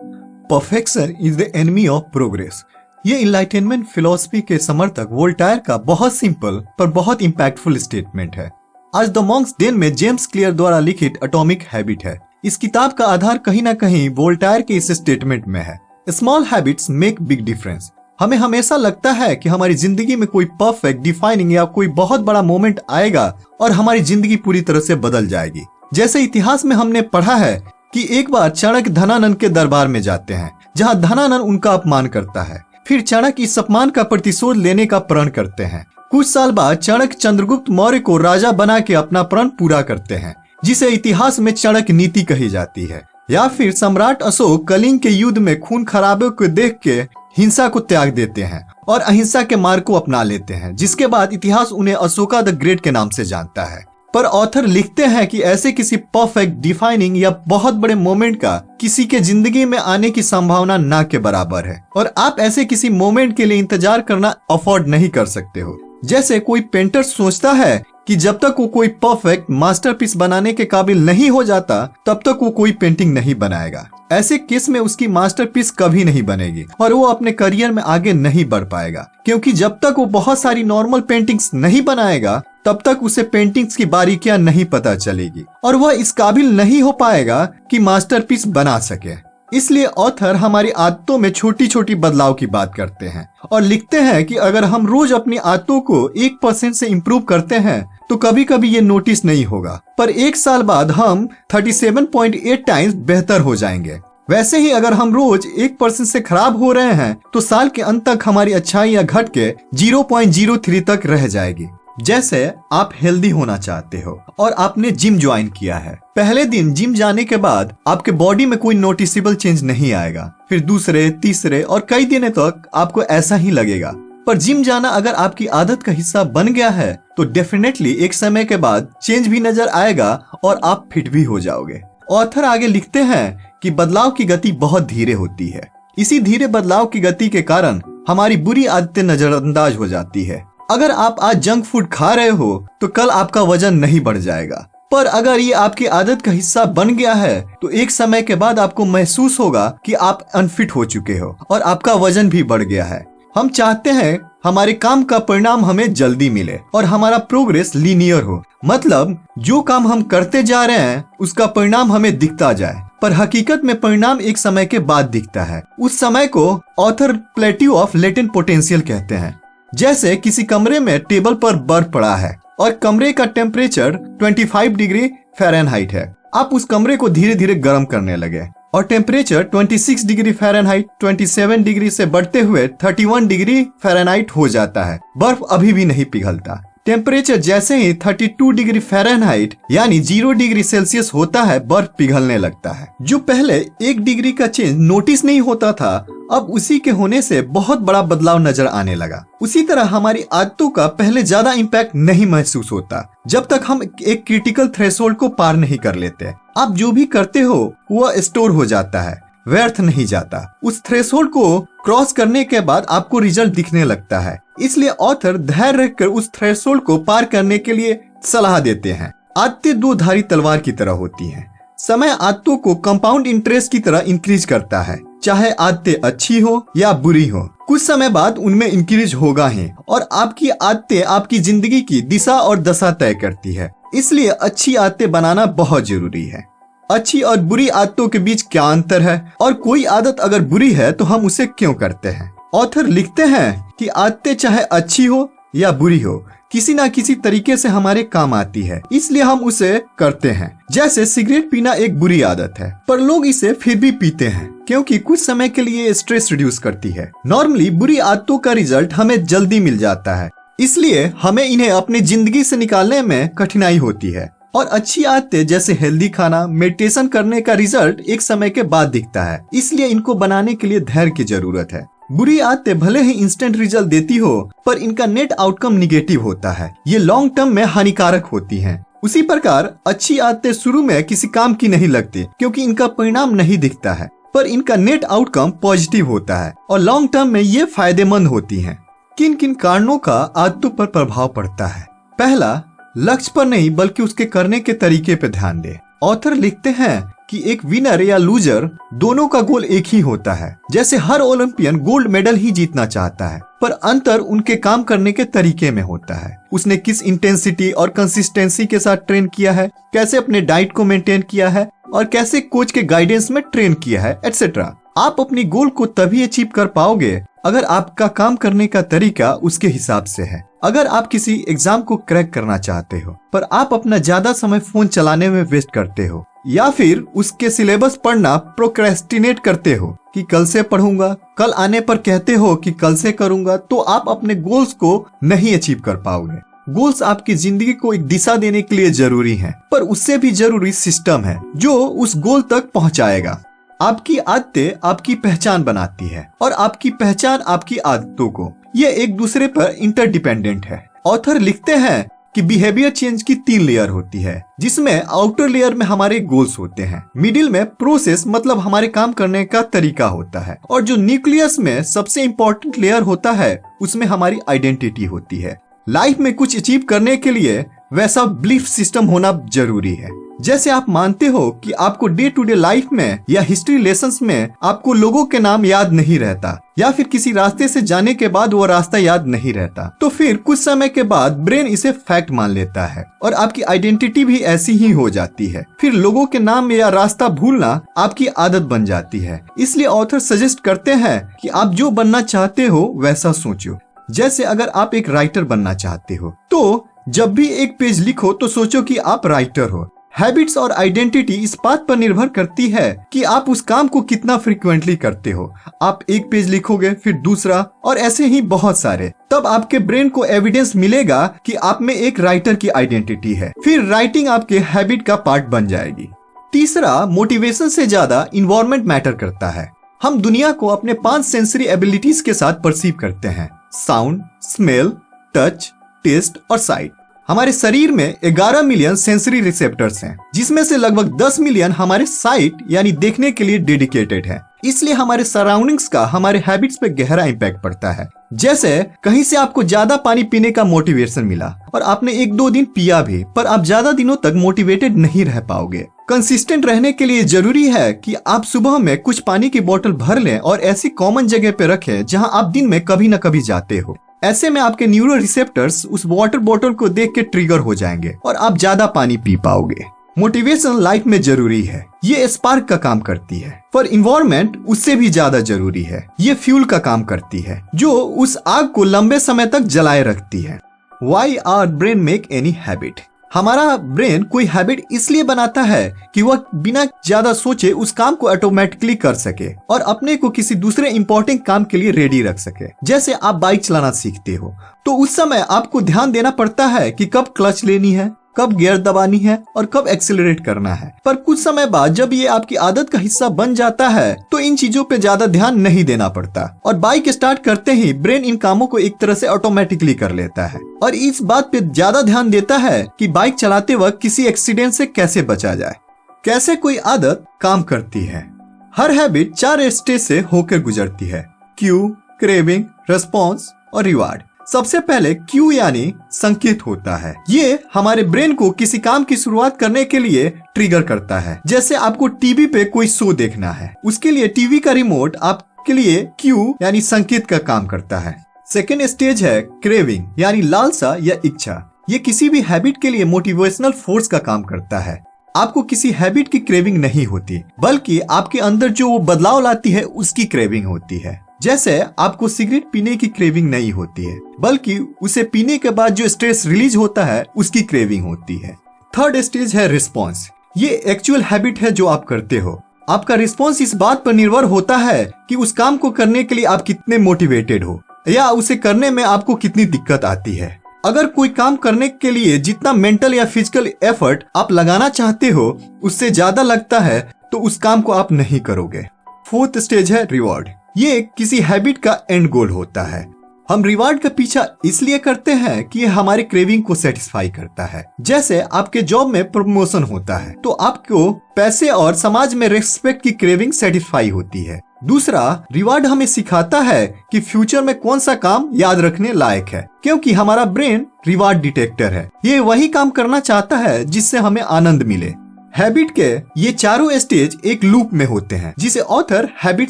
Perfection is the enemy of progress. ये enlightenment philosophy के समर्थक वोल्टायर का बहुत सिंपल पर बहुत इंपैक्टफुल स्टेटमेंट है। आज द मॉन्क्स डेन में जेम्स क्लियर द्वारा लिखित एटॉमिक हैबिट है। इस किताब का आधार कहीं ना कहीं वोल्टायर के इस स्टेटमेंट में है। Small habits make big difference. हमें हमेशा लगता है कि हमारी जिंदगी में कोई परफेक्ट डिफाइनिंग या कोई बहुत बड़ा मोमेंट आएगा और हमारी जिंदगी पूरी तरह से बदल जाएगी। जैसे इतिहास में हमने पढ़ा है कि एक बार चाणक्य धनानंद के दरबार में जाते हैं, जहां धनानंद उनका अपमान करता है। फिर चाणक्य इस अपमान का प्रतिशोध लेने का प्रण करते हैं। कुछ साल बाद चाणक्य चंद्रगुप्त मौर्य को राजा बना के अपना प्रण पूरा करते हैं, जिसे इतिहास में चाणक्य नीति कही जाती है। या फिर सम्राट अशोक कलिंग के युद्ध में खून खराबे को देख के हिंसा को त्याग देते हैं और अहिंसा के मार्ग को अपना लेते हैं, जिसके बाद इतिहास उन्हें अशोका द ग्रेट के नाम से जानता है। पर ऑथर लिखते हैं कि ऐसे किसी परफेक्ट डिफाइनिंग या बहुत बड़े मोमेंट का किसी के जिंदगी में आने की संभावना ना के बराबर है, और आप ऐसे किसी मोमेंट के लिए इंतजार करना अफोर्ड नहीं कर सकते हो। जैसे कोई पेंटर सोचता है कि जब तक वो कोई परफेक्ट मास्टरपीस बनाने के काबिल नहीं हो जाता तब तक वो कोई पेंटिंग नहीं बनाएगा। ऐसे केस में उसकी मास्टरपीस कभी नहीं बनेगी और वो अपने करियर में आगे नहीं बढ़ पाएगा, क्योंकि जब तक वो बहुत सारी नॉर्मल पेंटिंग्स नहीं बनाएगा तब तक उसे पेंटिंग्स की बारीकियां नहीं पता चलेगी और वह इस काबिल नहीं हो पाएगा कि मास्टरपीस बना सके। इसलिए ऑथर हमारी आदतों में छोटी छोटी बदलाव की बात करते हैं और लिखते हैं कि अगर हम रोज अपनी आदतों को 1% से इम्प्रूव करते हैं तो कभी कभी ये नोटिस नहीं होगा, पर 1 साल बाद हम 37.8 टाइम्स बेहतर हो जाएंगे। वैसे ही अगर हम रोज 1% से खराब हो रहे हैं तो साल के अंत तक हमारी अच्छाइयां घट के 0.03 तक रह जाएगी। जैसे आप हेल्दी होना चाहते हो और आपने जिम ज्वाइन किया है। पहले दिन जिम जाने के बाद आपके बॉडी में कोई नोटिसेबल चेंज नहीं आएगा, फिर दूसरे, तीसरे और कई दिनों तक आपको ऐसा ही लगेगा। पर जिम जाना अगर आपकी आदत का हिस्सा बन गया है तो डेफिनेटली एक समय के बाद चेंज भी नजर आएगा और आप फिट भी हो जाओगे। ऑथर आगे लिखते हैं कि बदलाव की गति बहुत धीरे होती है। इसी धीरे बदलाव की गति के कारण हमारी बुरी आदतें नजरअंदाज हो जाती है। अगर आप आज जंक फूड खा रहे हो तो कल आपका वजन नहीं बढ़ जाएगा, पर अगर ये आपकी आदत का हिस्सा बन गया है तो एक समय के बाद आपको महसूस होगा कि आप अनफिट हो चुके हो और आपका वजन भी बढ़ गया है। हम चाहते हैं हमारे काम का परिणाम हमें जल्दी मिले और हमारा प्रोग्रेस लीनियर हो, मतलब जो काम हम करते जा रहे हैं उसका परिणाम हमें दिखता जाए, पर हकीकत में परिणाम एक समय के बाद दिखता है। उस समय को author plateau of latent potential कहते हैं। जैसे किसी कमरे में टेबल पर बर्फ पड़ा है और कमरे का टेम्परेचर 25 डिग्री फ़ारेनहाइट है। आप उस कमरे को धीरे धीरे गर्म करने लगे और टेम्परेचर 26 डिग्री फ़ारेनहाइट 27 डिग्री से बढ़ते हुए 31 डिग्री फ़ारेनहाइट हो जाता है। बर्फ अभी भी नहीं पिघलता। टेम्परेचर जैसे ही 32 डिग्री फ़ारेनहाइट यानी 0 डिग्री सेल्सियस होता है, बर्फ पिघलने लगता है। जो पहले 1 डिग्री का चेंज नोटिस नहीं होता था, अब उसी के होने से बहुत बड़ा बदलाव नजर आने लगा। उसी तरह हमारी आदतों का पहले ज्यादा इम्पैक्ट नहीं महसूस होता जब तक हम एक क्रिटिकल थ्रेशोल्ड को पार नहीं कर लेते। आप जो भी करते हो वह स्टोर हो जाता है, व्यर्थ नहीं जाता। उस थ्रेशोल्ड को क्रॉस करने के बाद आपको रिजल्ट दिखने लगता है। इसलिए ऑथर धैर्य रखकर उस थ्रेशोल्ड को पार करने के लिए सलाह देते हैं। आदतें 2 धारी तलवार की तरह होती हैं। समय आदतों को कंपाउंड इंटरेस्ट की तरह इंक्रीज करता है, चाहे आदतें अच्छी हो या बुरी हो। कुछ समय बाद उनमें इंक्रीज होगा ही, और आपकी आदतें आपकी जिंदगी की दिशा और दशा तय करती है। इसलिए अच्छी आदतें बनाना बहुत जरूरी है। अच्छी और बुरी आदतों के बीच क्या अंतर है, और कोई आदत अगर बुरी है तो हम उसे क्यों करते हैं? ऑथर लिखते हैं कि आदतें चाहे अच्छी हो या बुरी हो, किसी ना किसी तरीके से हमारे काम आती है, इसलिए हम उसे करते हैं। जैसे सिगरेट पीना एक बुरी आदत है, पर लोग इसे फिर भी पीते हैं क्योंकि कुछ समय के लिए स्ट्रेस रिड्यूस करती है। नॉर्मली बुरी आदतों का रिजल्ट हमें जल्दी मिल जाता है, इसलिए हमें इन्हें अपनी जिंदगी से निकालने में कठिनाई होती है। और अच्छी आदतें जैसे हेल्दी खाना, मेडिटेशन करने का रिजल्ट एक समय के बाद दिखता है, इसलिए इनको बनाने के लिए धैर्य की जरूरत है। बुरी आदतें भले ही इंस्टेंट रिजल्ट देती हो, पर इनका नेट आउटकम निगेटिव होता है। ये लॉन्ग टर्म में हानिकारक होती हैं। उसी प्रकार अच्छी आदतें शुरू में किसी काम की नहीं लगती क्योंकि इनका परिणाम नहीं दिखता है, पर इनका नेट आउटकम पॉजिटिव होता है और लॉन्ग टर्म में ये फायदेमंद होती हैं। किन किन कारणों का आदतों पर प्रभाव पड़ता है? पहला, लक्ष्य पर नहीं बल्कि उसके करने के तरीके पर ध्यान दे। ऑथर लिखते हैं कि एक विनर या लूजर दोनों का गोल एक ही होता है। जैसे हर ओलंपियन गोल्ड मेडल ही जीतना चाहता है, पर अंतर उनके काम करने के तरीके में होता है। उसने किस इंटेंसिटी और कंसिस्टेंसी के साथ ट्रेन किया है, कैसे अपने डाइट को मेंटेन किया है और कैसे कोच के गाइडेंस में ट्रेन किया है, एटसेट्रा। आप अपनी गोल को तभी अचीव कर पाओगे अगर आपका काम करने का तरीका उसके हिसाब से है। अगर आप किसी एग्जाम को क्रैक करना चाहते हो पर आप अपना ज्यादा समय फोन चलाने में वेस्ट करते हो, या फिर उसके सिलेबस पढ़ना प्रोक्रेस्टिनेट करते हो कि कल से पढ़ूंगा, कल आने पर कहते हो कि कल से करूंगा, तो आप अपने गोल्स को नहीं अचीव कर पाओगे। गोल्स आपकी जिंदगी को एक दिशा देने के लिए जरूरी हैं, पर उससे भी जरूरी सिस्टम है जो उस गोल तक पहुंचाएगा। आपकी आदतें आपकी पहचान बनाती है और आपकी पहचान आपकी आदतों को, ये एक दूसरे पर इंटरडिपेंडेंट है। ऑथर लिखते हैं कि बिहेवियर चेंज की 3 लेयर होती है, जिसमें आउटर लेयर में हमारे गोल्स होते हैं, मिडिल में प्रोसेस मतलब हमारे काम करने का तरीका होता है, और जो न्यूक्लियस में सबसे इम्पोर्टेंट लेयर होता है उसमें हमारी आइडेंटिटी होती है। लाइफ में कुछ अचीव करने के लिए वैसा बिलीफ सिस्टम होना जरूरी है। जैसे आप मानते हो कि आपको डे टू डे लाइफ में या हिस्ट्री लेसन्स में आपको लोगों के नाम याद नहीं रहता, या फिर किसी रास्ते से जाने के बाद वो रास्ता याद नहीं रहता, तो फिर कुछ समय के बाद ब्रेन इसे फैक्ट मान लेता है और आपकी आइडेंटिटी भी ऐसी ही हो जाती है। फिर लोगों के नाम या रास्ता भूलना आपकी आदत बन जाती है। इसलिए ऑथर सजेस्ट करते हैं कि आप जो बनना चाहते हो वैसा सोचो। जैसे अगर आप एक राइटर बनना चाहते हो तो जब भी एक पेज लिखो तो सोचो कि आप राइटर हो। हैबिट्स और आइडेंटिटी इस बात पर निर्भर करती है कि आप उस काम को कितना फ्रीक्वेंटली करते हो। आप एक पेज लिखोगे, फिर दूसरा, और ऐसे ही बहुत सारे, तब आपके ब्रेन को एविडेंस मिलेगा कि आप में एक राइटर की आइडेंटिटी है। फिर राइटिंग आपके हैबिट का पार्ट बन जाएगी। तीसरा, मोटिवेशन से ज्यादा इन्वायरमेंट मैटर करता है। हम दुनिया को अपने 5 सेंसरी एबिलिटीज के साथ परसीव करते हैं, साउंड, स्मेल, टच, टेस्ट और साइट। हमारे शरीर में 11 मिलियन सेंसरी रिसेप्टर्स हैं, जिसमें से लगभग 10 मिलियन हमारे साइट यानी देखने के लिए डेडिकेटेड है। इसलिए हमारे सराउंडिंग्स का हमारे हैबिट्स पे गहरा इम्पैक्ट पड़ता है। जैसे कहीं से आपको ज्यादा पानी पीने का मोटिवेशन मिला और आपने 1-2 दिन पिया भी, पर आप ज्यादा दिनों तक मोटिवेटेड नहीं रह पाओगे। कंसिस्टेंट रहने के लिए जरूरी है कि आप सुबह में कुछ पानी की बोतल भर लें और ऐसी कॉमन जगह पे रखें जहां आप दिन में कभी न कभी जाते हो। ऐसे में आपके न्यूरो रिसेप्टर्स उस वाटर बोतल को देख के ट्रिगर हो जाएंगे और आप ज्यादा पानी पी पाओगे। मोटिवेशन लाइफ में जरूरी है, ये स्पार्क का काम करती है, पर इन्वायरमेंट उससे भी ज्यादा जरूरी है। ये फ्यूल का काम करती है जो उस आग को लंबे समय तक जलाए रखती है। Why our brain make any habit? हमारा ब्रेन कोई हैबिट इसलिए बनाता है कि वह बिना ज्यादा सोचे उस काम को ऑटोमेटिकली कर सके और अपने को किसी दूसरे इंपॉर्टेंट काम के लिए रेडी रख सके। जैसे आप बाइक चलाना सीखते हो तो उस समय आपको ध्यान देना पड़ता है कि कब क्लच लेनी है, कब गियर दबानी है और कब एक्सेलरेट करना है। पर कुछ समय बाद जब ये आपकी आदत का हिस्सा बन जाता है तो इन चीजों पे ज्यादा ध्यान नहीं देना पड़ता और बाइक स्टार्ट करते ही ब्रेन इन कामों को एक तरह से ऑटोमेटिकली कर लेता है और इस बात पे ज्यादा ध्यान देता है कि बाइक चलाते वक्त किसी एक्सीडेंट से कैसे बचा जाए। कैसे कोई आदत काम करती है? हर हैबिट 4 स्टेज से होकर गुजरती है, क्यू, क्रेविंग, रेस्पॉन्स और रिवार्ड। सबसे पहले क्यू यानी संकेत होता है। ये हमारे ब्रेन को किसी काम की शुरुआत करने के लिए ट्रिगर करता है। जैसे आपको टीवी पे कोई शो देखना है, उसके लिए टीवी का रिमोट आपके लिए क्यू यानी संकेत का काम करता है। सेकेंड स्टेज है क्रेविंग यानी लालसा या इच्छा। ये किसी भी हैबिट के लिए मोटिवेशनल फोर्स का काम करता है। आपको किसी हैबिट की क्रेविंग नहीं होती, बल्कि आपके अंदर जो वो बदलाव लाती है उसकी क्रेविंग होती है। जैसे आपको सिगरेट पीने की क्रेविंग नहीं होती है, बल्कि उसे पीने के बाद जो स्ट्रेस रिलीज होता है उसकी क्रेविंग होती है। थर्ड स्टेज है रिस्पॉन्स। ये एक्चुअल हैबिट है जो आप करते हो। आपका रिस्पॉन्स इस बात पर निर्भर होता है कि उस काम को करने के लिए आप कितने मोटिवेटेड हो या उसे करने में आपको कितनी दिक्कत आती है। अगर कोई काम करने के लिए जितना मेंटल या फिजिकल एफर्ट आप लगाना चाहते हो उससे ज्यादा लगता है तो उस काम को आप नहीं करोगे। फोर्थ स्टेज है रिवॉर्ड। ये किसी हैबिट का एंड गोल होता है। हम रिवार्ड का पीछा इसलिए करते हैं कि ये हमारे क्रेविंग को सेटिस्फाई करता है। जैसे आपके जॉब में प्रमोशन होता है तो आपको पैसे और समाज में रेस्पेक्ट की क्रेविंग सेटिस्फाई होती है। दूसरा, रिवार्ड हमें सिखाता है कि फ्यूचर में कौन सा काम याद रखने लायक है, क्योंकि हमारा ब्रेन रिवार्ड डिटेक्टर है। ये वही काम करना चाहता है जिससे हमें आनंद मिले। हैबिट के ये चारों स्टेज एक लूप में होते हैं जिसे ऑथर हैबिट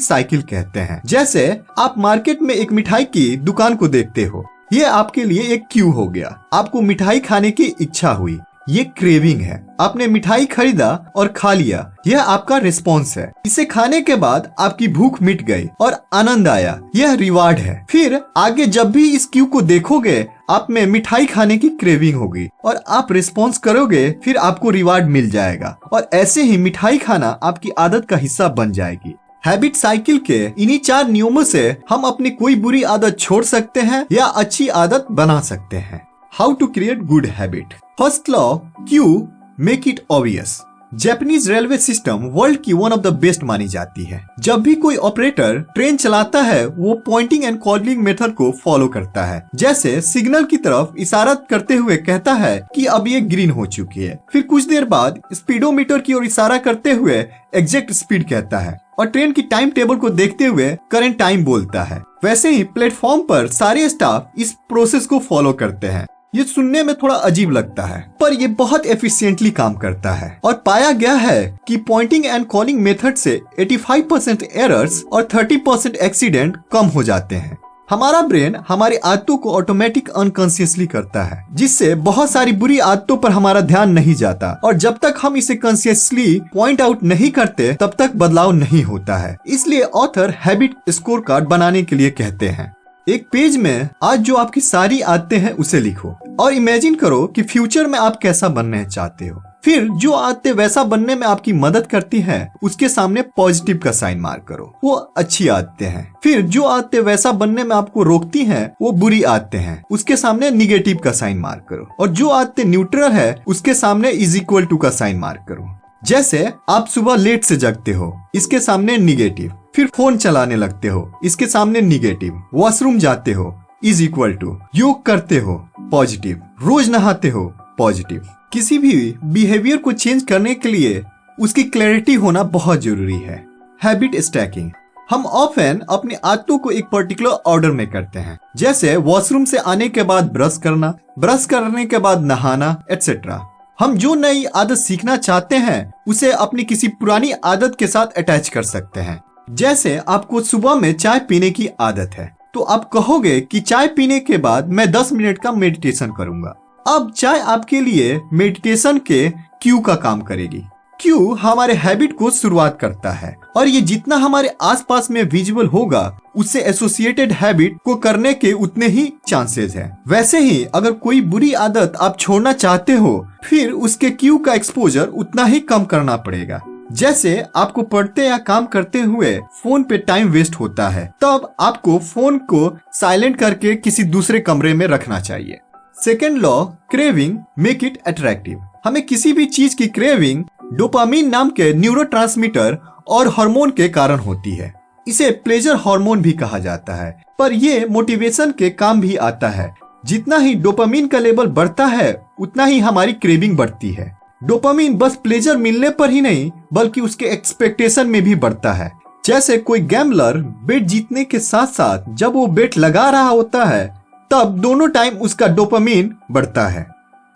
साइकिल कहते हैं। जैसे आप मार्केट में एक मिठाई की दुकान को देखते हो, ये आपके लिए एक क्यू हो गया। आपको मिठाई खाने की इच्छा हुई, ये क्रेविंग है। आपने मिठाई खरीदा और खा लिया, यह आपका रिस्पॉन्स है। इसे खाने के बाद आपकी भूख मिट गई और आनंद आया, यह रिवार्ड है। फिर आगे जब भी इस क्यू को देखोगे, आप में मिठाई खाने की क्रेविंग होगी और आप रिस्पॉन्स करोगे, फिर आपको रिवार्ड मिल जाएगा और ऐसे ही मिठाई खाना आपकी आदत का हिस्सा बन जाएगी। हैबिट साइकिल के इन्हीं 4 नियमों से हम अपनी कोई बुरी आदत छोड़ सकते हैं या अच्छी आदत बना सकते हैं। How to create good habit. First law, cue make it obvious. Japanese railway system world की वन ऑफ द बेस्ट मानी जाती है। जब भी कोई ऑपरेटर ट्रेन चलाता है, वो पॉइंटिंग एंड कॉलिंग मेथड को फॉलो करता है। जैसे सिग्नल की तरफ इशारा करते हुए कहता है कि अब ये ग्रीन हो चुकी है। फिर कुछ देर बाद स्पीडोमीटर की ओर इशारा करते हुए एग्जैक्ट स्पीड कहता है और ट्रेन की टाइम टेबल को देखते हुए करंट टाइम बोलता है। वैसे ही प्लेटफॉर्म पर सारे स्टाफ इस प्रोसेस को फॉलो करते हैं। ये सुनने में थोड़ा अजीब लगता है, पर ये बहुत एफिशिएंटली काम करता है और पाया गया है कि पॉइंटिंग एंड कॉलिंग मेथड से 85% एरर्स और 30% एक्सीडेंट कम हो जाते हैं। हमारा ब्रेन हमारी आदतों को ऑटोमेटिक अनकॉन्शियसली करता है, जिससे बहुत सारी बुरी आदतों पर हमारा ध्यान नहीं जाता और जब तक हम इसे कॉन्शियसली पॉइंट आउट नहीं करते तब तक बदलाव नहीं होता है। इसलिए ऑथर हैबिट स्कोर कार्ड बनाने के लिए कहते हैं, एक पेज में आज जो आपकी सारी आदतें हैं उसे लिखो और इमेजिन करो कि फ्यूचर में आप कैसा बनना चाहते हो। फिर जो आदतें वैसा बनने में आपकी मदद करती हैं, उसके सामने पॉजिटिव का साइन मार्क करो, वो अच्छी आदतें हैं। फिर जो आदतें वैसा बनने में आपको रोकती हैं, वो बुरी आदतें हैं, उसके सामने निगेटिव का साइन मार्क करो। और जो आदतें न्यूट्रल है, उसके सामने इज इक्वल टू का साइन मार्क करो। जैसे आप सुबह लेट से जगते हो, इसके सामने निगेटिव। फिर फोन चलाने लगते हो, इसके सामने निगेटिव। वॉशरूम जाते हो, इज इक्वल टू। योग करते हो, पॉजिटिव। रोज नहाते हो, पॉजिटिव। किसी भी बिहेवियर को चेंज करने के लिए उसकी क्लैरिटी होना बहुत जरूरी है। Habit stacking. हम ऑफन अपनी आदतों को एक पर्टिकुलर ऑर्डर में करते हैं, जैसे वॉशरूम से आने के बाद ब्रश करना, ब्रश करने के बाद नहाना, एटसेट्रा। हम जो नई आदत सीखना चाहते हैं, उसे अपनी किसी पुरानी आदत के साथ अटैच कर सकते हैं। जैसे आपको सुबह में चाय पीने की आदत है, तो आप कहोगे कि चाय पीने के बाद मैं 10 मिनट का मेडिटेशन करूंगा। अब चाय आपके लिए मेडिटेशन के क्यू का काम करेगी। क्यू हमारे हैबिट को शुरुआत करता है और ये जितना हमारे आसपास में विजुअल होगा, उससे एसोसिएटेड हैबिट को करने के उतने ही चांसेस हैं। वैसे ही अगर कोई बुरी आदत आप छोड़ना चाहते हो, फिर उसके क्यू का एक्सपोजर उतना ही कम करना पड़ेगा। जैसे आपको पढ़ते या काम करते हुए फोन पे टाइम वेस्ट होता है, तब आपको फोन को साइलेंट करके किसी दूसरे कमरे में रखना चाहिए। Second law, craving make it attractive. हमें किसी भी चीज की क्रेविंग डोपामिन नाम के न्यूरोट्रांसमीटर और हार्मोन के कारण होती है। इसे प्लेजर हार्मोन भी कहा जाता है, पर ये मोटिवेशन के काम भी आता है। जितना ही डोपामिन का लेवल बढ़ता है, उतना ही हमारी क्रेविंग बढ़ती है। डोपामिन बस प्लेजर मिलने पर ही नहीं, बल्कि उसके एक्सपेक्टेशन में भी बढ़ता है। जैसे कोई गैम्बलर बेट जीतने के साथ साथ जब वो बेट लगा रहा होता है, तब दोनों टाइम उसका डोपामिन बढ़ता है।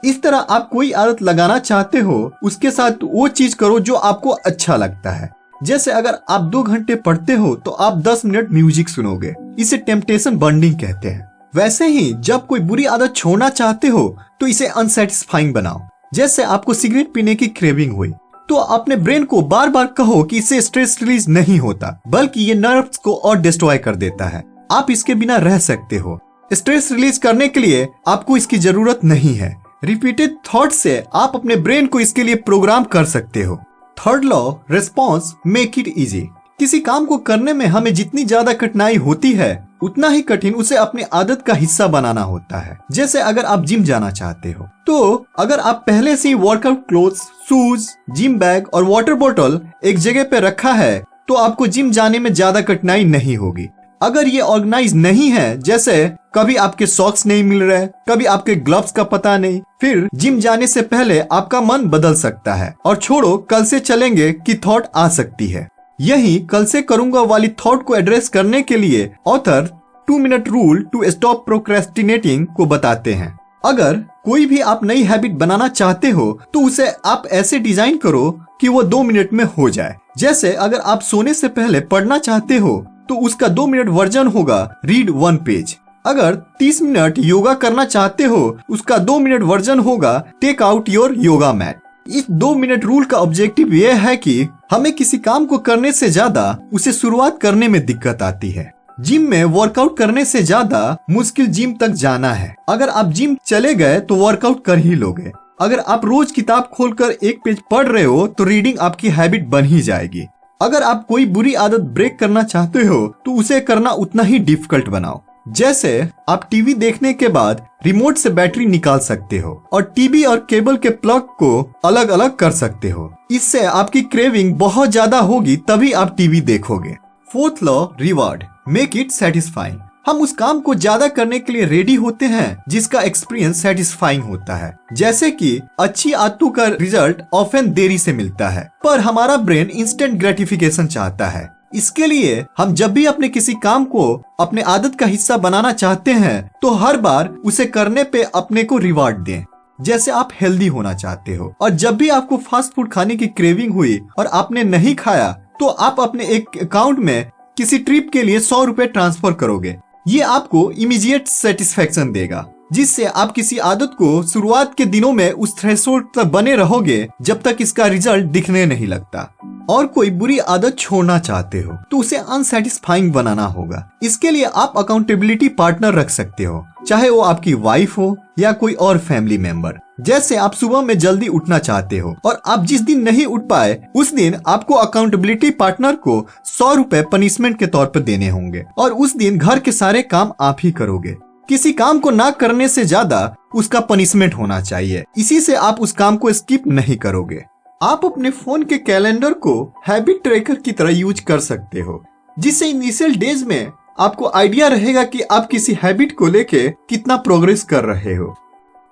इस तरह आप कोई आदत लगाना चाहते हो, उसके साथ वो चीज करो जो आपको अच्छा लगता है। जैसे अगर आप 2 घंटे पढ़ते हो, तो आप 10 मिनट म्यूजिक सुनोगे। इसे टेम्पटेशन बॉन्डिंग कहते हैं। वैसे ही जब कोई बुरी आदत छोड़ना चाहते हो, तो इसे अनसेटिस्फाइंग बनाओ। जैसे आपको सिगरेट पीने की क्रेविंग हुई, तो अपने ब्रेन को बार बार कहो कि इससे स्ट्रेस रिलीज नहीं होता, बल्कि ये नर्व्स को और डिस्ट्रॉय कर देता है। आप इसके बिना रह सकते हो। स्ट्रेस रिलीज करने के लिए आपको इसकी जरूरत नहीं है। रिपीटेड थॉट से आप अपने ब्रेन को इसके लिए प्रोग्राम कर सकते हो। Third law, response make it easy. किसी काम को करने में हमें जितनी ज्यादा कठिनाई होती है, उतना ही कठिन उसे अपनी आदत का हिस्सा बनाना होता है। जैसे अगर आप जिम जाना चाहते हो, तो अगर आप पहले से ही workout clothes, shoes, gym bag और वाटर बोतल एक जगह पे रखा है, तो आपको जिम जाने में ज्यादा कठिनाई नहीं होगी। अगर ये ऑर्गेनाइज नहीं है, जैसे कभी आपके सॉक्स नहीं मिल रहे, कभी आपके ग्लव्स का पता नहीं, फिर जिम जाने से पहले आपका मन बदल सकता है और छोड़ो कल से चलेंगे की थॉट आ सकती है। यही कल से करूंगा वाली थॉट को एड्रेस करने के लिए author 2 minute rule to stop procrastinating को बताते हैं। अगर कोई भी आप नई हैबिट बनाना चाहते हो तो उसे आप ऐसे डिजाइन करो कि वो 2 मिनट में हो जाए। जैसे अगर आप सोने से पहले पढ़ना चाहते हो तो उसका 2 मिनट वर्जन होगा रीड 1 पेज। अगर 30 मिनट योगा करना चाहते हो उसका 2 मिनट वर्जन होगा take out your yoga mat. इस 2 मिनट रूल का ऑब्जेक्टिव यह है कि हमें किसी काम को करने से ज्यादा उसे शुरुआत करने में दिक्कत आती है। जिम में वर्कआउट करने से ज्यादा मुश्किल जिम तक जाना है। अगर आप जिम चले गए तो वर्कआउट कर ही लोगे। अगर आप रोज किताब खोलकर 1 पेज पढ़ रहे हो तो रीडिंग आपकी हैबिट बन ही जाएगी। अगर आप कोई बुरी आदत ब्रेक करना चाहते हो तो उसे करना उतना ही डिफिकल्ट बनाओ। जैसे आप टीवी देखने के बाद रिमोट से बैटरी निकाल सकते हो और टीवी और केबल के प्लग को अलग अलग कर सकते हो। इससे आपकी क्रेविंग बहुत ज्यादा होगी तभी आप टीवी देखोगे। 4th law reward make it satisfying. हम उस काम को ज्यादा करने के लिए रेडी होते हैं जिसका एक्सपीरियंस सेटिस्फाइंग होता है। जैसे कि अच्छी आदतों का रिजल्ट ऑफन देरी से मिलता है पर हमारा ब्रेन इंस्टेंट ग्रेटिफिकेशन चाहता है। इसके लिए हम जब भी अपने किसी काम को अपने आदत का हिस्सा बनाना चाहते हैं तो हर बार उसे करने पे अपने को रिवार्ड दें। जैसे आप हेल्दी होना चाहते हो और जब भी आपको फास्ट फूड खाने की क्रेविंग हुई और आपने नहीं खाया तो आप अपने एक अकाउंट में किसी ट्रिप के लिए 100 रुपए ट्रांसफर करोगे। ये आपको इमीडिएट सेटिस्फेक्शन देगा जिससे आप किसी आदत को शुरुआत के दिनों में उस थ्रेशोल्ड तक बने रहोगे जब तक इसका रिजल्ट दिखने नहीं लगता। और कोई बुरी आदत छोड़ना चाहते हो तो उसे अनसेटिस्फाइंग बनाना होगा। इसके लिए आप अकाउंटेबिलिटी पार्टनर रख सकते हो, चाहे वो आपकी वाइफ हो या कोई और फैमिली मेंबर। जैसे आप सुबह में जल्दी उठना चाहते हो और आप जिस दिन नहीं उठ पाए उस दिन आपको अकाउंटेबिलिटी पार्टनर को 100 रुपए पनिशमेंट के तौर पर देने होंगे और उस दिन घर के सारे काम आप ही करोगे। किसी काम को ना करने से ज्यादा उसका पनिशमेंट होना चाहिए। इसी से आप उस काम को स्किप नहीं करोगे। आप अपने फोन के कैलेंडर को हैबिट ट्रैकर की तरह यूज कर सकते हो जिससे इनिशियल डेज में आपको आइडिया रहेगा कि आप किसी हैबिट को लेके कितना प्रोग्रेस कर रहे हो।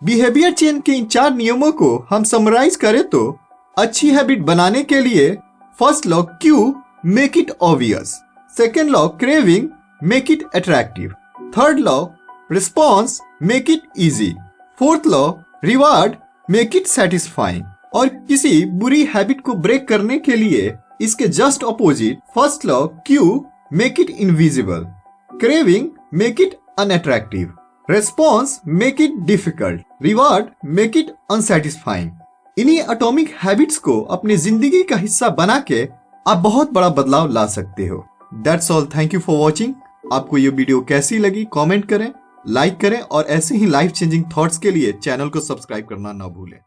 बिहेवियर चेन के इन 4 नियमों को हम समराइज करें तो अच्छी हैबिट बनाने के लिए first law cue make it obvious, second law craving make it attractive, third law response make it easy, fourth law reward make it satisfying. और किसी बुरी हैबिट को ब्रेक करने के लिए इसके just opposite first law cue make it invisible, craving make it unattractive, response make it difficult, reward make it unsatisfying. इन्हीं atomic habits को अपनी जिंदगी का हिस्सा बना के आप बहुत बड़ा बदलाव ला सकते हो। That's all, thank you for watching. आपको ये वीडियो कैसी लगी कमेंट करें, लाइक करें और ऐसे ही लाइफ चेंजिंग थॉट्स के लिए चैनल को सब्सक्राइब करना ना भूलें।